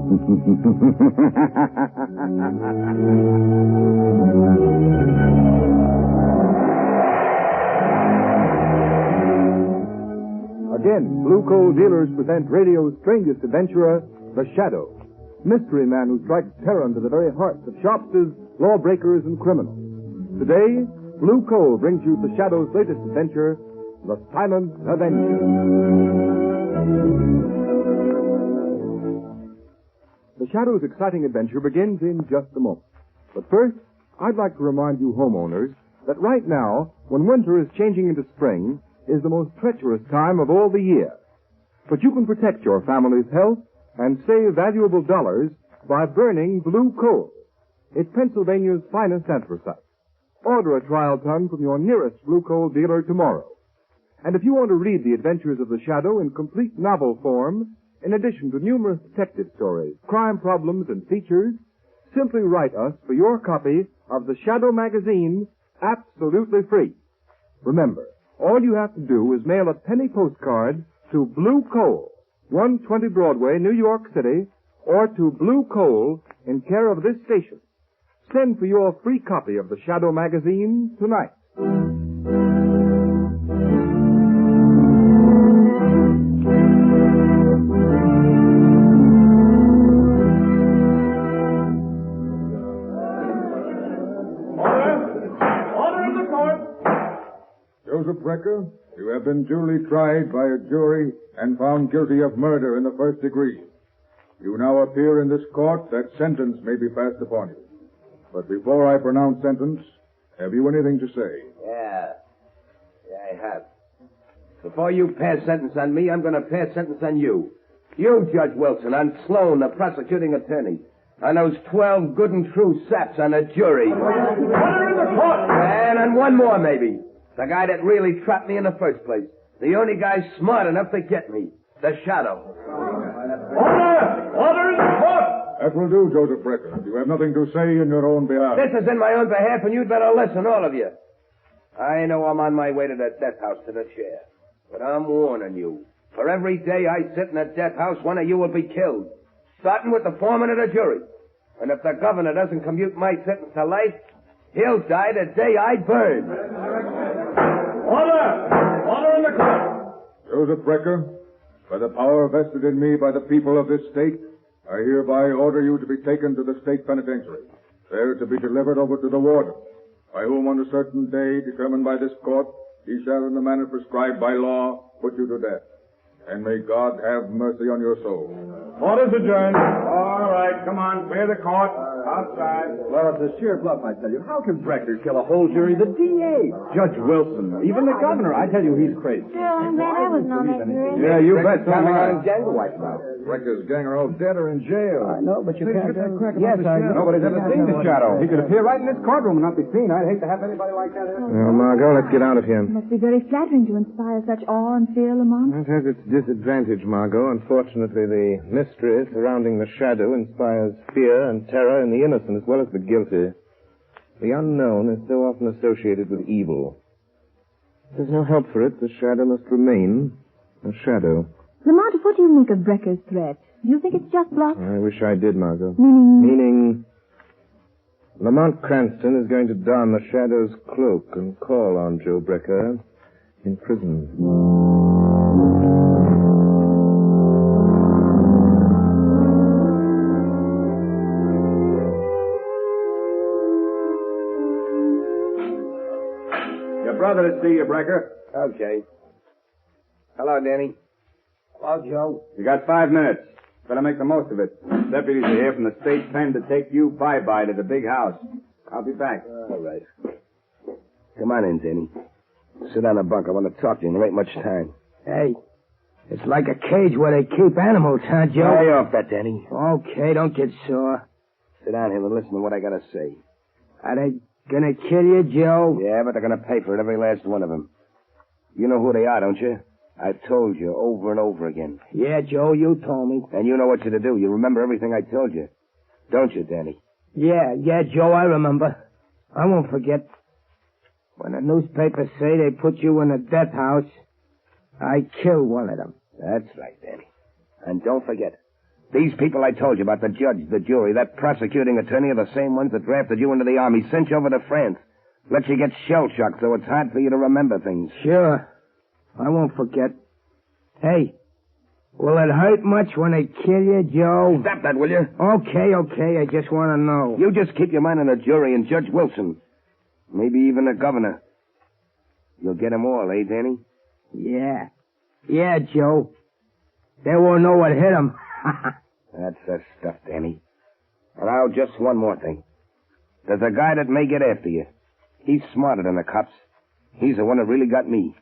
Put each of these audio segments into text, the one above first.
Again, Blue Coal dealers present radio's strangest adventurer, The Shadow, mystery man who strikes terror into the very hearts of shopsters, lawbreakers, and criminals. Today, Blue Coal brings you The Shadow's latest adventure, The Silent Avenger. The Shadow's exciting adventure begins in just a moment. But first, I'd like to remind you homeowners that right now, when winter is changing into spring, is the most treacherous time of all the year. But you can protect your family's health and save valuable dollars by burning Blue Coal. It's Pennsylvania's finest anthracite. Order a trial ton from your nearest Blue Coal dealer tomorrow. And if you want to read the adventures of the Shadow in complete novel form, in addition to numerous detective stories, crime problems, and features, simply write us for your copy of the Shadow magazine absolutely free. Remember, all you have to do is mail a penny postcard to Blue Coal, 120 Broadway, New York City, or to Blue Coal in care of this station. Send for your free copy of the Shadow magazine tonight. Joseph Brecker, you have been duly tried by a jury and found guilty of murder in the first degree. You now appear in this court that sentence may be passed upon you. But before I pronounce sentence, have you anything to say? Yeah, I have. Before you pass sentence on me, I'm going to pass sentence on you. You, Judge Wilson, on Sloan, the prosecuting attorney. On those 12 good and true saps on the jury. Order in the court! And on one more, maybe. The guy that really trapped me in the first place. The only guy smart enough to get me. The Shadow. Order! Order in the court! That will do, Joseph Brecker. You have nothing to say in your own behalf. This is in my own behalf, and you'd better listen, all of you. I know I'm on my way to the death house to the chair. But I'm warning you. For every day I sit in the death house, one of you will be killed. Starting with the foreman of the jury. And if the governor doesn't commute my sentence to life, he'll die the day I burn. Order! Order in the court! Joseph Brecker, by the power vested in me by the people of this state, I hereby order you to be taken to the state penitentiary, there to be delivered over to the warden, by whom on a certain day determined by this court, he shall in the manner prescribed by law put you to death. And may God have mercy on your soul. Order's adjourned. All right, come on, clear the court. Outside. Well, it's a sheer bluff, I tell you. How can Brecker kill a whole jury? The DA, Judge Wilson, even the governor. I tell you, he's crazy. Sure, man, I wasn't on that jury. Yeah, you bet. Coming So out in gang wipes now. Brecker's gang are all dead or in jail. I know, but you can't... Yes, I know. Nobody's ever seen the Shadow. He could appear right in this courtroom and not be seen. I'd hate to have anybody like that here. Well, Margot, let's get out of here. It must be very flattering to inspire such awe and fear, Lamont. It has its disadvantage, Margot. Unfortunately, the mystery surrounding the Shadow inspires fear and terror in the innocent as well as the guilty. The unknown is so often associated with evil. There's no help for it. The Shadow must remain a shadow. Lamont, what do you make of Brecker's threat? Do you think it's just bluff? I wish I did, Margot. Meaning, Lamont Cranston is going to don the Shadow's cloak and call on Joe Brecker in prison. Your brother to see you, Brecker. Okay. Hello, Danny. Hello, Joe. You got 5 minutes. Better make the most of it. Deputies are here from the state pen to take you bye-bye to the big house. I'll be back. All right. Come on in, Danny. Sit on the bunk. I want to talk to you. There ain't much time. Hey, it's like a cage where they keep animals, huh, Joe? Lay off that, Danny. Okay, don't get sore. Sit down here and listen to what I got to say. Are they gonna kill you, Joe? Yeah, but they're going to pay for it, every last one of them. You know who they are, don't you? I've told you over and over again. Yeah, Joe, you told me. And you know what you're to do. You remember everything I told you. Don't you, Danny? Yeah, Joe, I remember. I won't forget. When the newspapers say they put you in a death house, I kill one of them. That's right, Danny. And don't forget, These people I told you about, the judge, the jury, that prosecuting attorney, are the same ones that drafted you into the army, sent you over to France. Let you get shell-shocked so it's hard for you to remember things. Sure. I won't forget. Hey, will it hurt much when they kill you, Joe? Stop that, will you? Okay. I just want to know. You just keep your mind on the jury and Judge Wilson. Maybe even the governor. You'll get 'em all, eh, Danny? Yeah, Joe. They won't know what hit 'em. That's the stuff, Danny. Now, just one more thing. There's a guy that may get after you. He's smarter than the cops. He's the one that really got me.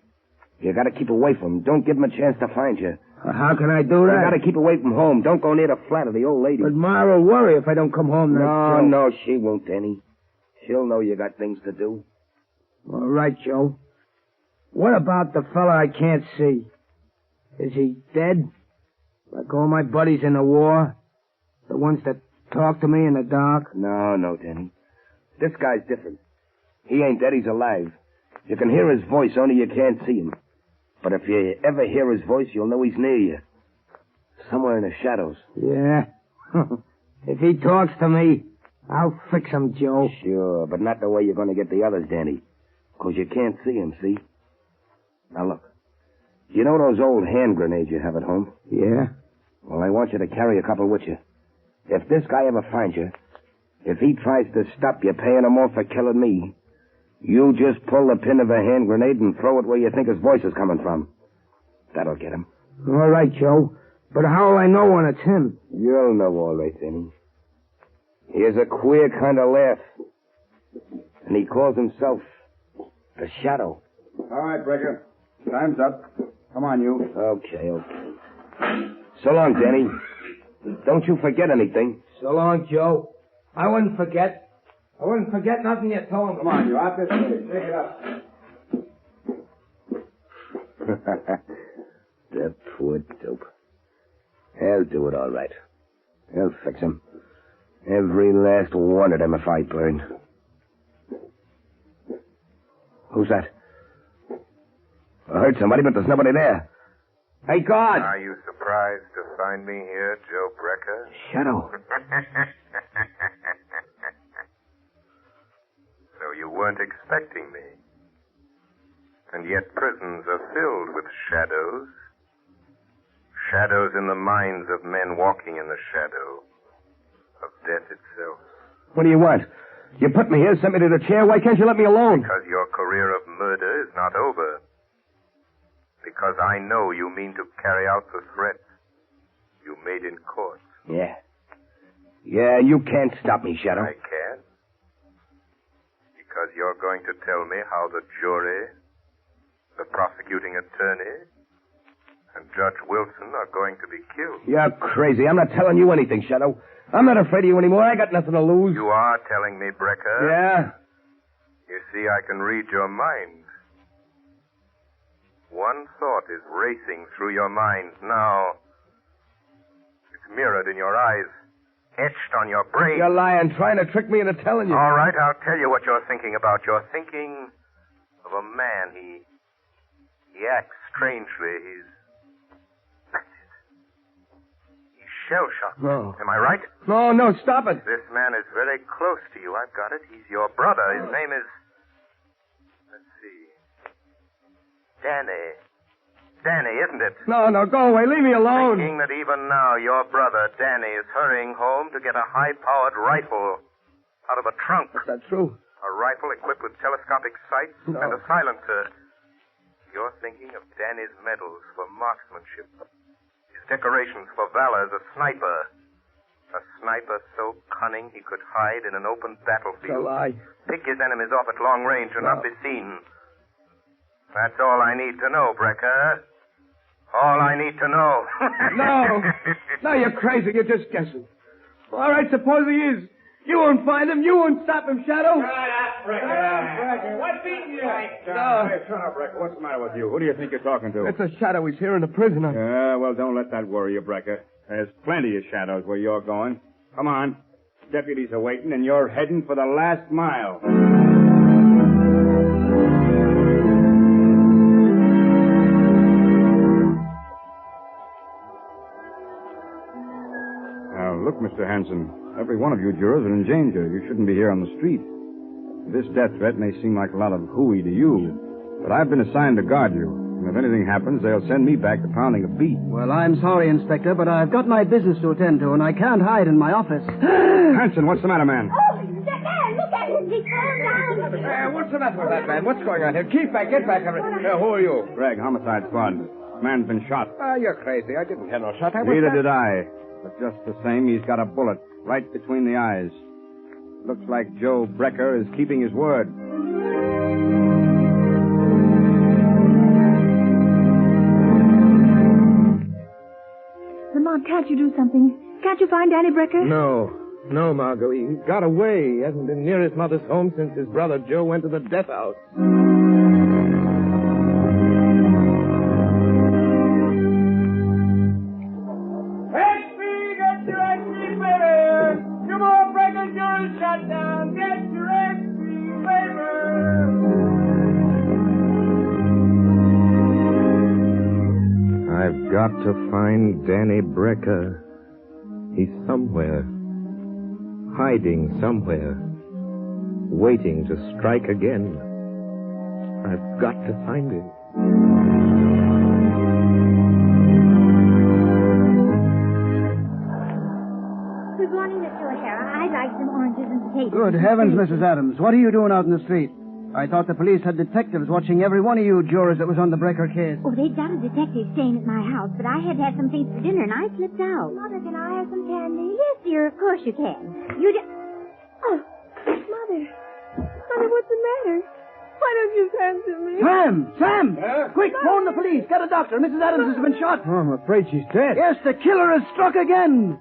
You gotta keep away from him. Don't give him a chance to find you. How can I do that? You gotta keep away from home. Don't go near the flat of the old lady. But Ma will worry if I don't come home now. No, she won't, Danny. She'll know you got things to do. All right, Joe. What about the fella I can't see? Is he dead? Like all my buddies in the war? The ones that talk to me in the dark? No, Danny. This guy's different. He ain't dead, he's alive. You can hear his voice, only you can't see him. But if you ever hear his voice, you'll know he's near you. Somewhere in the shadows. Yeah. If he talks to me, I'll fix him, Joe. Sure, but not the way you're going to get the others, Danny. 'Cause you can't see him, see? Now look. You know those old hand grenades you have at home? Yeah? Well, I want you to carry a couple with you. If this guy ever finds you, if he tries to stop you paying him off for killing me, you just pull the pin of a hand grenade and throw it where you think his voice is coming from. That'll get him. All right, Joe. But how will I know when it's him? You'll know all right, Danny. He has a queer kind of laugh. And he calls himself the Shadow. All right, Brecker. Time's up. Come on, you. Okay. So long, Danny. Don't you forget anything. So long, Joe. I wouldn't forget. I wouldn't forget nothing you told me. Come on, you. Out this way. Take it up. The poor dope. I'll do it all right. I'll fix him. Every last one of them if I burn. Who's that? I heard somebody, but there's nobody there. Hey, God! Are you surprised to find me here, Joe Brecker? Shadow. So you weren't expecting me. And yet prisons are filled with shadows. Shadows in the minds of men walking in the shadow of death itself. What do you want? You put me here, sent me to the chair. Why can't you let me alone? Because your career of murder is not over. Because I know you mean to carry out the threat you made in court. Yeah. Yeah, you can't stop me, Shadow. I can. Because you're going to tell me how the jury, the prosecuting attorney, and Judge Wilson are going to be killed. You're crazy. I'm not telling you anything, Shadow. I'm not afraid of you anymore. I got nothing to lose. You are telling me, Brecker. Yeah? You see, I can read your mind. One thought is racing through your mind now. It's mirrored in your eyes, etched on your brain. You're lying, trying to trick me into telling you. All right, I'll tell you what you're thinking about. You're thinking of a man. He acts strangely. That's it. He's shell-shocked. No. Am I right? No, stop it. This man is very close to you. I've got it. He's your brother. His name is... Let's see. Danny, isn't it? No, go away. Leave me alone. Thinking that even now your brother, Danny, is hurrying home to get a high-powered rifle out of a trunk. Is that true? A rifle equipped with telescopic sights and a silencer. You're thinking of Danny's medals for marksmanship. His decorations for valor as a sniper. A sniper so cunning he could hide in an open battlefield. It's a lie. Pick his enemies off at long range and not be seen. That's all I need to know, Brecker. All I need to know. No, you're crazy. You're just guessing. All right, suppose he is. You won't find him. You won't stop him, Shadow. Shut up, Brecker. What's beating you? Hey, shut up, Brecker. What's the matter with you? Who do you think you're talking to? It's a Shadow. He's here in the prison. Yeah, well, don't let that worry you, Brecker. There's plenty of shadows where you're going. Come on. Deputies are waiting, and you're heading for the last mile. look, Mr. Hanson, every one of you jurors are in danger. You shouldn't be here on the street. This death threat may seem like a lot of hooey to you, but I've been assigned to guard you. And if anything happens, they'll send me back to pounding a beat. Well, I'm sorry, Inspector, but I've got my business to attend to, and I can't hide in my office. Hanson, what's the matter, man? Oh, that man, look at him. He's falling down. What's the matter with that man? What's going on here? Keep back, get back. Who are you? Greg, homicide squad. Man's been shot. You're crazy. I didn't have no shot. Neither did I. But just the same, he's got a bullet right between the eyes. Looks like Joe Brecker is keeping his word. Lamont, can't you do something? Can't you find Danny Brecker? No, Margot. He got away. He hasn't been near his mother's home since his brother Joe went to the death house. I've got to find Danny Brecker. He's somewhere. Hiding somewhere. Waiting to strike again. I've got to find him. Good morning, Mr. O'Hara. I'd like some oranges and potatoes. Good heavens, Mrs. Adams. What are you doing out in the street? I thought the police had detectives watching every one of you jurors that was on the Brecker case. Oh, they've got a detective staying at my house, but I had to have some things for dinner, and I slipped out. Mother, can I have some candy? Yes, dear, of course you can. Oh, Mother. Mother, what's the matter? Why don't you answer me? Sam! Quick, phone the police. Get a doctor. Mrs. Adams has been shot. Oh, I'm afraid she's dead. Yes, the killer has struck again.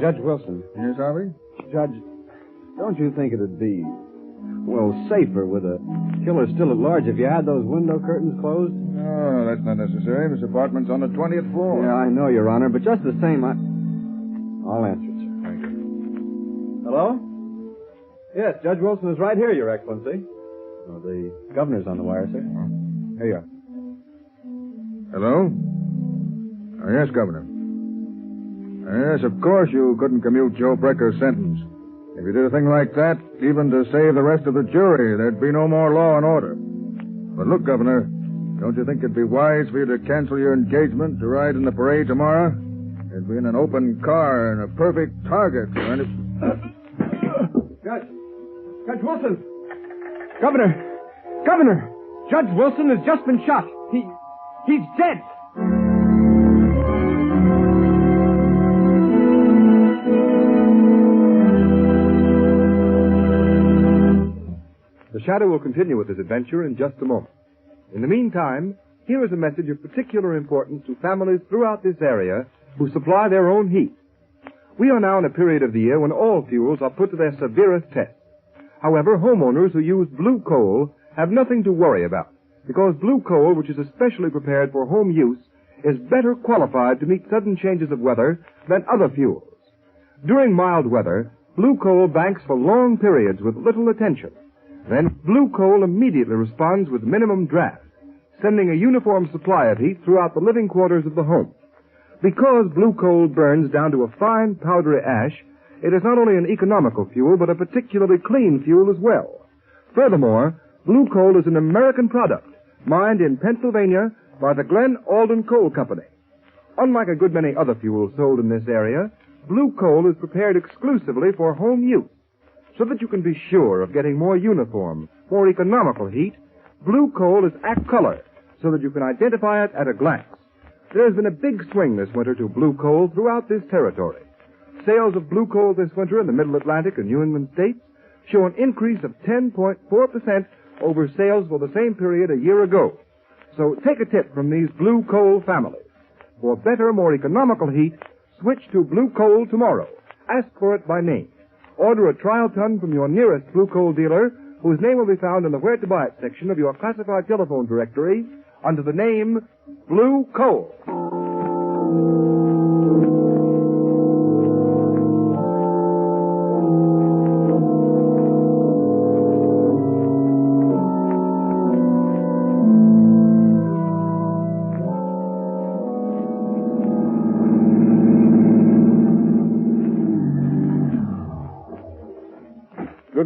Judge Wilson. Yes, Harvey? Judge, don't you think it'd be, well, safer with a killer still at large if you had those window curtains closed? No, that's not necessary. This apartment's on the 20th floor. Yeah, I know, Your Honor, but just the same, I'll answer it, sir. Thank you. Hello? Yes, Judge Wilson is right here, Your Excellency. Oh, the governor's on the wire, sir. Here you are. Hello? Yes, Governor. Yes, of course you couldn't commute Joe Brecker's sentence. If you did a thing like that, even to save the rest of the jury, there'd be no more law and order. But look, Governor, don't you think it'd be wise for you to cancel your engagement to ride in the parade tomorrow? It'd be in an open car and a perfect target for any... Judge Wilson! Governor! Judge Wilson has just been shot. He's dead! The Shadow will continue with his adventure in just a moment. In the meantime, here is a message of particular importance to families throughout this area who supply their own heat. We are now in a period of the year when all fuels are put to their severest test. However, homeowners who use blue coal have nothing to worry about, because blue coal, which is especially prepared for home use, is better qualified to meet sudden changes of weather than other fuels. During mild weather, blue coal banks for long periods with little attention. Then blue coal immediately responds with minimum draft, sending a uniform supply of heat throughout the living quarters of the home. Because blue coal burns down to a fine, powdery ash, it is not only an economical fuel, but a particularly clean fuel as well. Furthermore, blue coal is an American product, mined in Pennsylvania by the Glen Alden Coal Company. Unlike a good many other fuels sold in this area, blue coal is prepared exclusively for home use. So that you can be sure of getting more uniform, more economical heat, blue coal is act color, so that you can identify it at a glance. There has been a big swing this winter to blue coal throughout this territory. Sales of blue coal this winter in the Middle Atlantic and New England states show an increase of 10.4% over sales for the same period a year ago. So take a tip from these blue coal families. For better, more economical heat, switch to blue coal tomorrow. Ask for it by name. Order a trial ton from your nearest blue coal dealer, whose name will be found in the Where to Buy It section of your classified telephone directory under the name Blue Coal.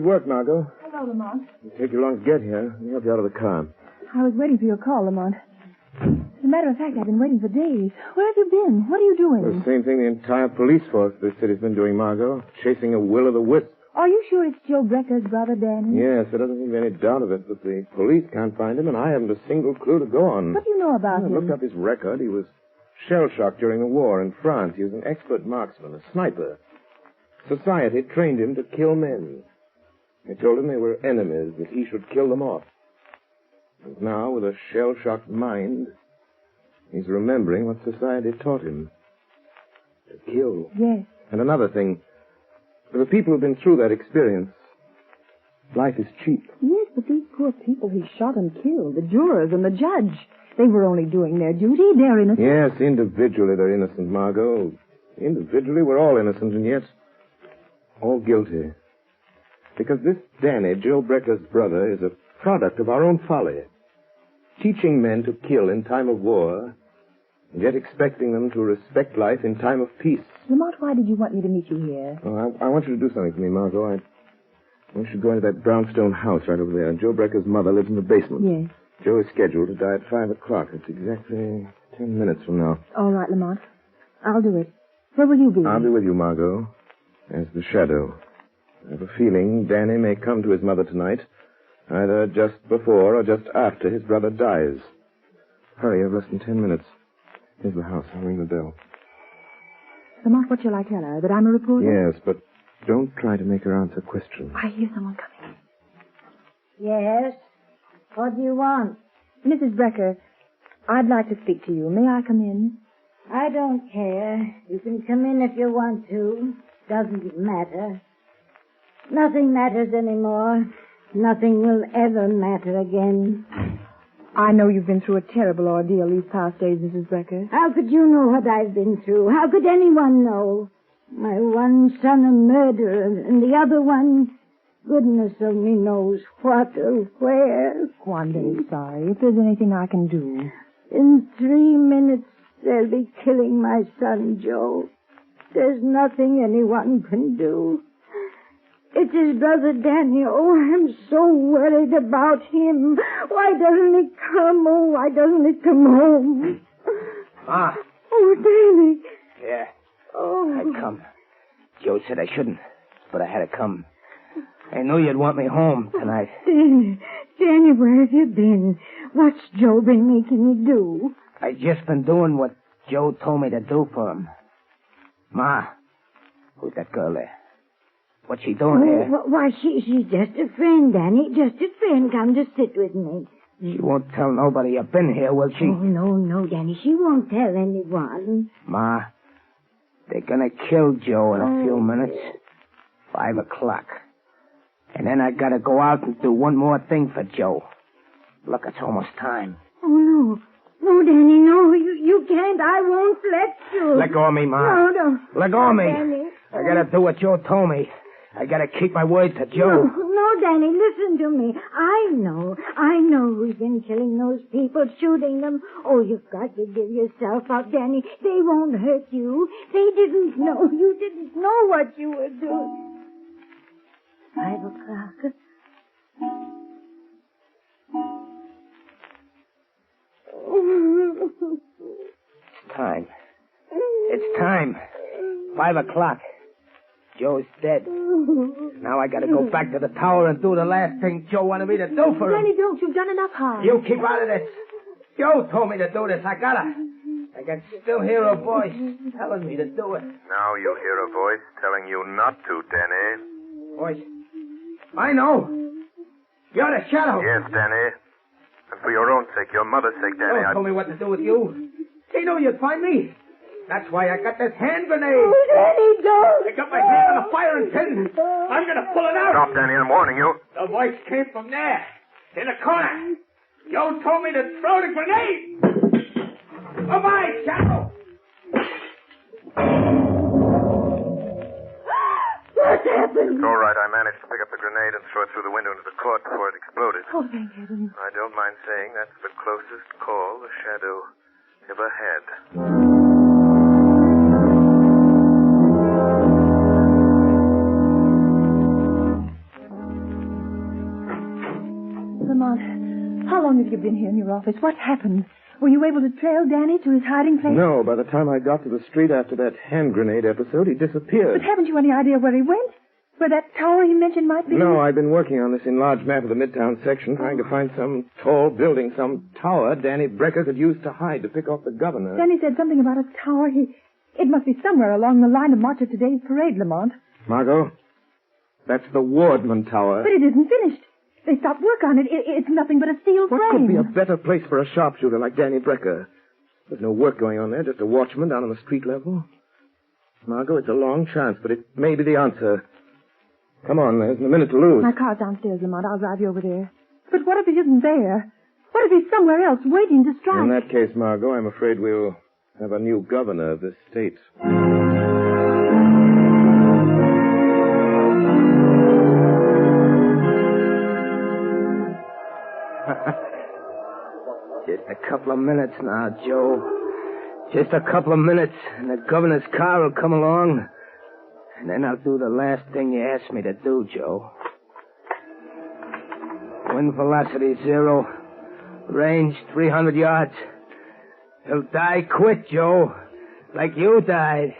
Good work, Margot. Hello, Lamont. It'll take you long to get here. Let me help you out of the car. I was waiting for your call, Lamont. As a matter of fact, I've been waiting for days. Where have you been? What are you doing? The same thing the entire police force of this city's been doing, Margot. Chasing a will-o'-the-wisp. Are you sure it's Joe Brecker's brother, Danny? Yes, there doesn't seem to be any doubt of it, but the police can't find him, and I haven't a single clue to go on. What do you know about I him? looked up his record. He was shell-shocked during the war in France. He was an expert marksman, a sniper. Society trained him to kill men. They told him they were enemies, that he should kill them off. And now, with a shell-shocked mind, he's remembering what society taught him. To kill. Yes. And another thing, for the people who've been through that experience, life is cheap. Yes, but these poor people he shot and killed, the jurors and the judge, they were only doing their duty. They're innocent. Yes, individually they're innocent, Margot. Individually we're all innocent, and yet all guilty. Because this Danny, Joe Brecker's brother, is a product of our own folly. Teaching men to kill in time of war, and yet expecting them to respect life in time of peace. Lamont, why did you want me to meet you here? Oh, I want you to do something for me, Margot. We should go into that brownstone house right over there. Joe Brecker's mother lives in the basement. Yes. Joe is scheduled to die at 5 o'clock. It's exactly 10 minutes from now. All right, Lamont. I'll do it. Where will you be? I'll be with you, Margot, as the shadow. I have a feeling Danny may come to his mother tonight, either just before or just after his brother dies. Hurry, you have less than 10 minutes. Here's the house. I'll ring the bell. Lamont, what shall I tell her? That I'm a reporter? Yes, but don't try to make her answer questions. I hear someone coming. Yes? What do you want? Mrs. Brecker, I'd like to speak to you. May I come in? I don't care. You can come in if you want to. Doesn't matter. Nothing matters anymore. Nothing will ever matter again. I know you've been through a terrible ordeal these past days, Mrs. Brecker. How could you know what I've been through? How could anyone know? My one son a murderer, and the other one, goodness only knows what or where. Oh, I'm very sorry. If there's anything I can do. In 3 minutes, they'll be killing my son, Joe. There's nothing anyone can do. It's his brother Danny. Oh, I'm so worried about him. Why doesn't he come? Oh, why doesn't he come home? Ma. Oh, Danny. Yeah. Oh. I'd come. Joe said I shouldn't, but I had to come. I knew you'd want me home tonight. Danny, where have you been? What's Joe been making you do? I just been doing what Joe told me to do for him. Ma, who's that girl there? What's she doing here? Why, she's just a friend, Danny. Just a friend. Come to sit with me. She won't tell nobody you've been here, will she? Oh, no, Danny. She won't tell anyone. Ma, they're gonna kill Joe in a few minutes. 5 o'clock. And then I gotta go out and do one more thing for Joe. Look, it's almost time. Oh, no. No, Danny, no. You can't. I won't let you. Let go of me, Ma. No. Let go of me. Danny. I gotta do what Joe told me. I gotta keep my word to Joe. No, Danny, listen to me. I know who's been killing those people, shooting them. Oh, you've got to give yourself up, Danny. They won't hurt you. They didn't know. You didn't know what you were doing. 5 o'clock. It's time. It's time. 5 o'clock. Joe's dead. Now I gotta go back to the tower and do the last thing Joe wanted me to do for him. Danny, don't. You've done enough harm. You keep out of this. Joe told me to do this. I gotta. I can still hear a voice telling me to do it. Now you hear a voice telling you not to, Danny. Voice? I know. You're the shadow. Yes, Danny. And for your own sake, your mother's sake, Danny, Joe told me what to do with you. He knew you'd find me. That's why I got this hand grenade. Oh, Danny, don't. I got my hand on a firing pin. I'm gonna pull it out. Stop, Danny, I'm warning you. The voice came from there, in the corner. Joe told me to throw the grenade. Bye-bye, Shadow. What happened? It's all right. I managed to pick up the grenade and throw it through the window into the court before it exploded. Oh, thank heaven. I don't mind saying that's the closest call the Shadow ever had. have you been here in your office? What happened? Were you able to trail Danny to his hiding place? No, by the time I got to the street after that hand grenade episode, he disappeared. But haven't you any idea where he went? Where that tower he mentioned might be? No, I've been working on this enlarged map of the Midtown section, trying to find some tall building, some tower Danny Brecker could use to hide to pick off the governor. Danny said something about a tower. It must be somewhere along the line of march of today's parade, Lamont. Margot, that's the Wardman Tower. But it isn't finished. They stopped work on it. It's nothing but a steel frame. What could be a better place for a sharpshooter like Danny Brecker? There's no work going on there, just a watchman down on the street level. Margot, it's a long chance, but it may be the answer. Come on, there's a minute to lose. My car's downstairs, Lamont. I'll drive you over there. But what if he isn't there? What if he's somewhere else waiting to strike? In that case, Margot, I'm afraid we'll have a new governor of this state. Just a couple of minutes now, Joe. Just a couple of minutes, and the governor's car will come along. And then I'll do the last thing you asked me to do, Joe. Wind velocity 0. Range 300 yards. He'll die quick, Joe. Like you died.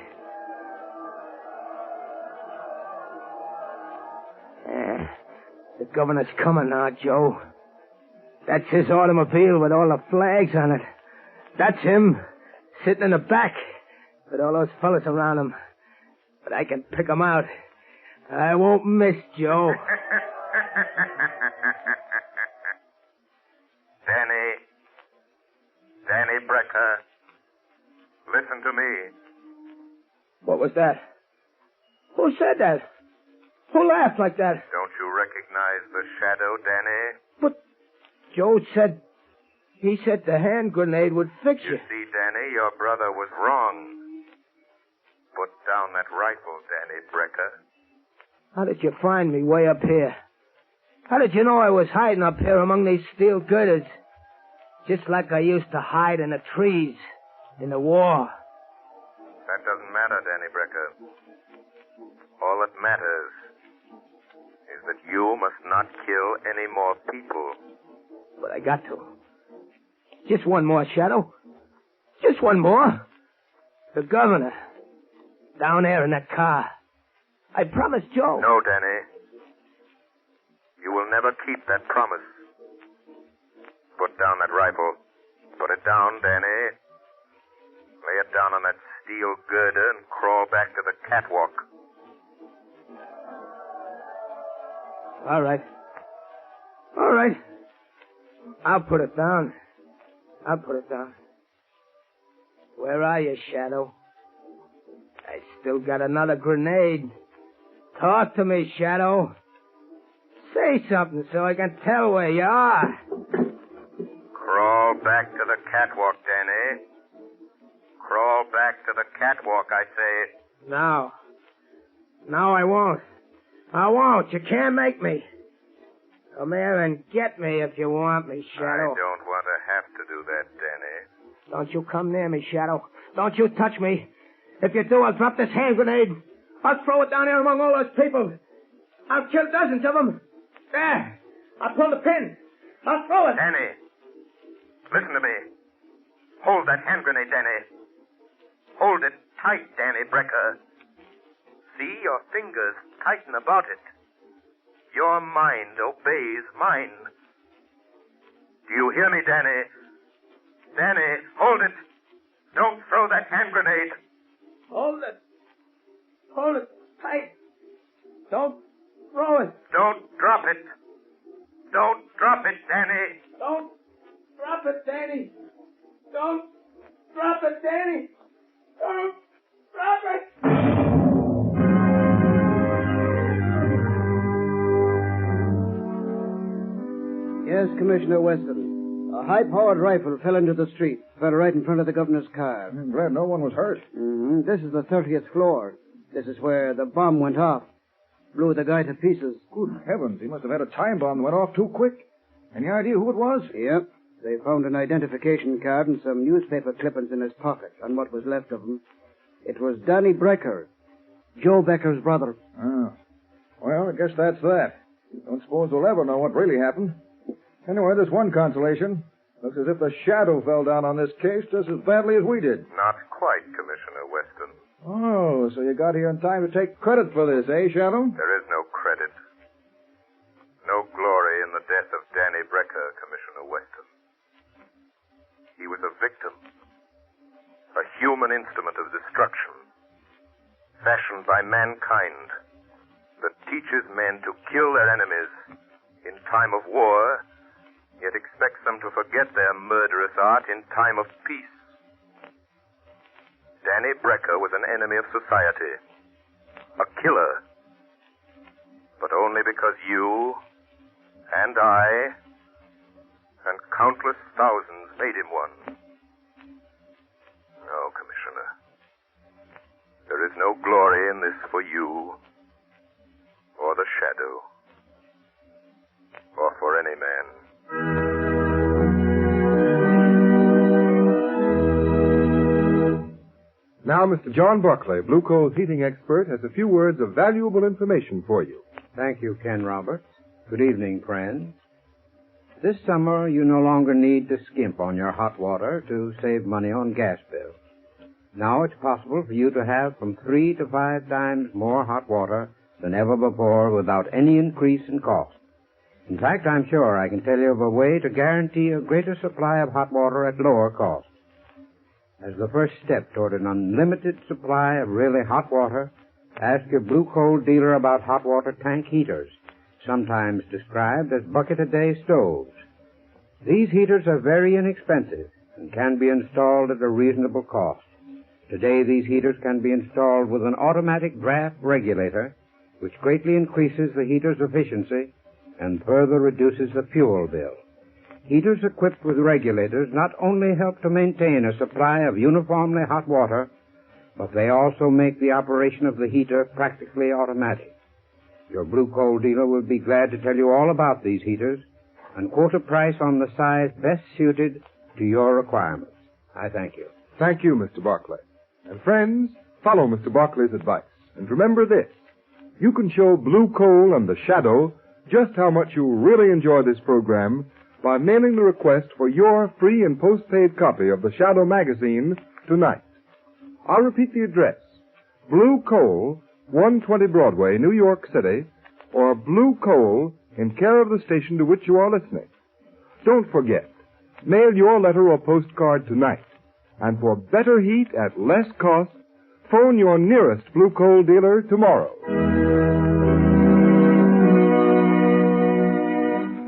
The governor's coming now, Joe. That's his automobile with all the flags on it. That's him, sitting in the back, with all those fellas around him. But I can pick 'em out. I won't miss, Joe. Danny Brecker, listen to me. What was that? Who said that? Who laughed like that? Don't you recognize the shadow, Danny? But Joe said... He said the hand grenade would fix you. You see, Danny, your brother was wrong. Put down that rifle, Danny Brecker. How did you find me way up here? How did you know I was hiding up here among these steel girders? Just like I used to hide in the trees in the war. That doesn't matter, Danny Brecker. All that matters is that you must not kill any more people. But I got to. Just one more, Shadow. Just one more. The governor. Down there in that car. I promised Joe. No, Danny. You will never keep that promise. Put down that rifle. Put it down, Danny. Lay it down on that steel girder and crawl back to the catwalk. All right. All right. I'll put it down. I'll put it down. Where are you, Shadow? I still got another grenade. Talk to me, Shadow. Say something so I can tell where you are. Crawl back to the catwalk, Danny. Crawl back to the catwalk, I say. No. No, I won't. I won't. You can't make me. Come here and get me if you want me, Shadow. I don't want to have to do that, Danny. Don't you come near me, Shadow. Don't you touch me. If you do, I'll drop this hand grenade. I'll throw it down here among all those people. I'll kill dozens of them. There. I'll pull the pin. I'll throw it. Danny, listen to me. Hold that hand grenade, Danny. Hold it tight, Danny Brecker. See, your fingers tighten about it. Your mind obeys mine. Do you hear me, Danny? Danny, hold it. Don't throw that hand grenade. Hold it. Hold it tight. Don't throw it. Don't drop it. Don't drop it, Danny. Don't drop it, Danny. Don't drop it, Danny. Don't drop it. Yes, Commissioner Weston. A high-powered rifle fell into the street. Fell right in front of the governor's car. I'm glad no one was hurt. Mm-hmm. This is the 30th floor. This is where the bomb went off. Blew the guy to pieces. Good heavens, he must have had a time bomb that went off too quick. Any idea who it was? Yep. They found an identification card and some newspaper clippings in his pocket, on what was left of him. It was Danny Brecker, Joe Becker's brother. Oh. Well, I guess that's that. Don't suppose we'll ever know what really happened. Anyway, there's one consolation. Looks as if the shadow fell down on this case just as badly as we did. Not quite, Commissioner Weston. Oh, so you got here in time to take credit for this, eh, Shadow? There is no credit. No glory in the death of Danny Brecker, Commissioner Weston. He was a victim. A human instrument of destruction. Fashioned by mankind that teaches men to kill their enemies in time of war, yet expects them to forget their murderous art in time of peace. Danny Brecker was an enemy of society, a killer, but only because you and I and countless thousands made him one. No, Commissioner, there is no glory in this for you or the Shadow or for any man. Now, Mr. John Buckley, Blue Coal's heating expert, has a few words of valuable information for you. Thank you, Ken Roberts. Good evening, friends. This summer, you no longer need to skimp on your hot water to save money on gas bills. Now it's possible for you to have from 3 to 5 times more hot water than ever before without any increase in cost. In fact, I'm sure I can tell you of a way to guarantee a greater supply of hot water at lower cost. As the first step toward an unlimited supply of really hot water, ask your Blue Coal dealer about hot water tank heaters, sometimes described as bucket-a-day stoves. These heaters are very inexpensive and can be installed at a reasonable cost. Today, these heaters can be installed with an automatic draft regulator, which greatly increases the heater's efficiency and further reduces the fuel bill. Heaters equipped with regulators not only help to maintain a supply of uniformly hot water, but they also make the operation of the heater practically automatic. Your Blue Coal dealer will be glad to tell you all about these heaters and quote a price on the size best suited to your requirements. I thank you. Thank you, Mr. Barclay. And friends, follow Mr. Barclay's advice. And remember this, you can show Blue Coal and the Shadow just how much you really enjoy this program by mailing the request for your free and postpaid copy of the Shadow magazine tonight. I'll repeat the address. Blue Coal, 120 Broadway, New York City, or Blue Coal in care of the station to which you are listening. Don't forget, mail your letter or postcard tonight. And for better heat at less cost, phone your nearest Blue Coal dealer tomorrow.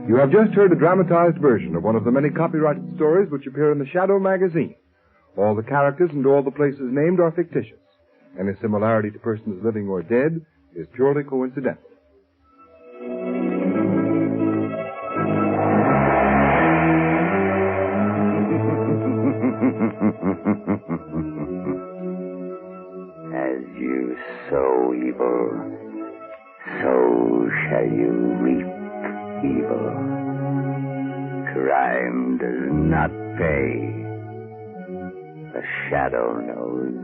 You have just heard a dramatized version of one of the many copyrighted stories which appear in the Shadow magazine. All the characters and all the places named are fictitious. Any similarity to persons living or dead is purely coincidental. As you sow evil, so shall you reap evil. Crime does not pay. The Shadow knows.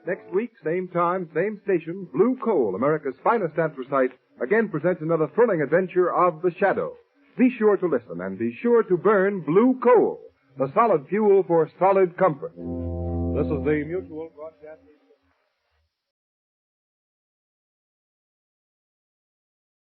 Next week, same time, same station, Blue Coal, America's finest anthracite, again presents another thrilling adventure of the Shadow. Be sure to listen and be sure to burn Blue Coal, the solid fuel for solid comfort. This is the Mutual Broadcasting